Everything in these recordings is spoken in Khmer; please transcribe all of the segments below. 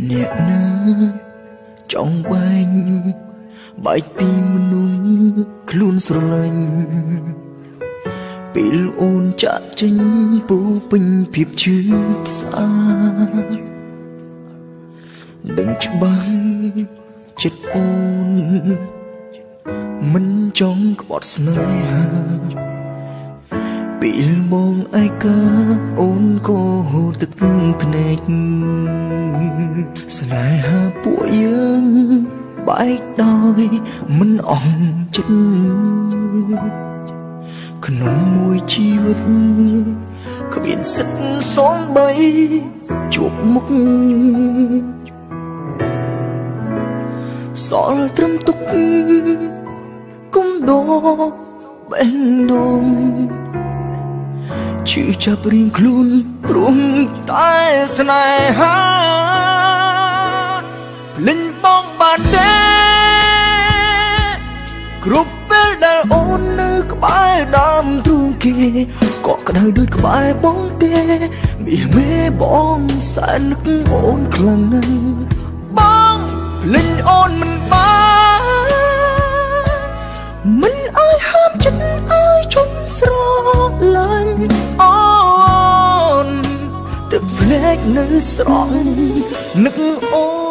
អ្នកណាចង់បែងបែកពីមនុស្សខ្លួនស្រឡាញ់ពេលអូនចាក់ចេញពោពេញភាពឈឺផ្សាដឹងច្បាស់ចិត្តអូនមិនចង់ក្បត់ស្នេហាពេលមងឯកាអូនក៏ហូរទឹកភ្នែកស្នេហាពួកយើងបែកដោយមិនអស់ចិត្តក្នុងមួយជីវិតគ្មានសិទ្ធិសូម្បីជួបមុខសល់ត្រឹមទុកគុំដោបេះដូងឈឺចាប់រៀងខ្លួនព្រោះតែស្នេហាភ្លេចបងបានទេគ្រប់ពេលដែលអូននៅក្បែរដើមទ្រូងគេក៏ក្តៅដូចក្បែរបងទេមាសមេបងសែននឹកអូនខ្លាំងណាស់បងភ្លេចអូនមិនបានមិនឲ្យហាមចិត្តឲ្យជុំស្រឡាញ់អូនទឹកភ្នែកនៅស្រង់នឹកអូ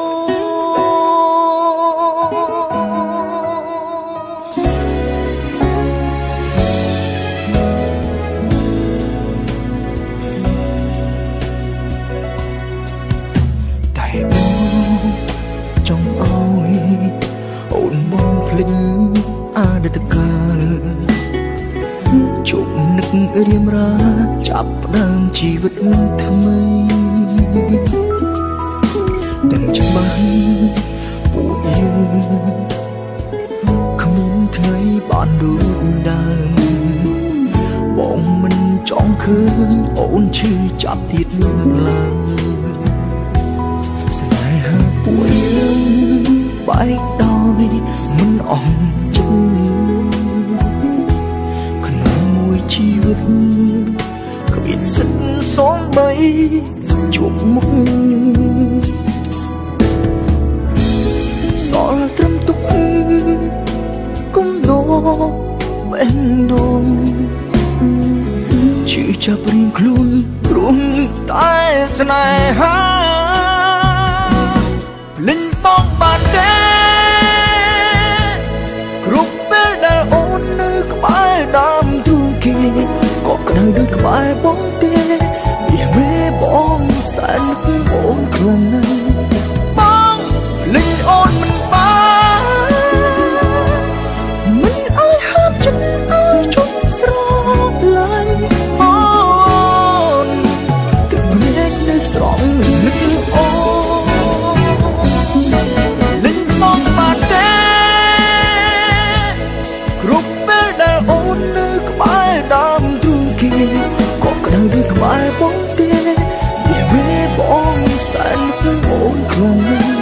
ចង់ឲ្យអូនមកភ្លេចអតីតកាលជប់នឹករៀមរាចាប់ផ្ដើមជីវិតថ្មីដឹងច្បាស់ពួកយើងគ្មានថ្ងៃបានដូចដើមបងមិនចង់ឃើញអូនឈឺចាប់ទៀតឡើយពួកយើងបែកដោយមិនអស់ចិត្តក្នុងមួយជីវិតគ្មានសិទ្ធិសូម្បីជួបមុខសល់ត្រឹមទុកគុំដោបេះដូងឈឺចាប់រៀងខ្លួនព្រោះតែស្នេហាលេងបងបានទេគ្រប់ពេលដែលអូននៅក្បែរដើមទ្រូងគេក៏ក្តៅដូចក្បែរបងទេមាសមេបងសែននឹកអូនខ្លាំងណាស់បងលេងអូនមិនបានមិនឲ្យហាមចិត្តឲ្យជុំស្រឡាញ់អូនទឹកភ្នែកនៅស្រង់នឹកអូគ្រប់ពេលដែលអូននៅក្បែរដើមទ្រូងគេក៏ក្តៅដូចក្បែរបងទេវាមេបងសែននឹកអូនខ្លាំងណាស់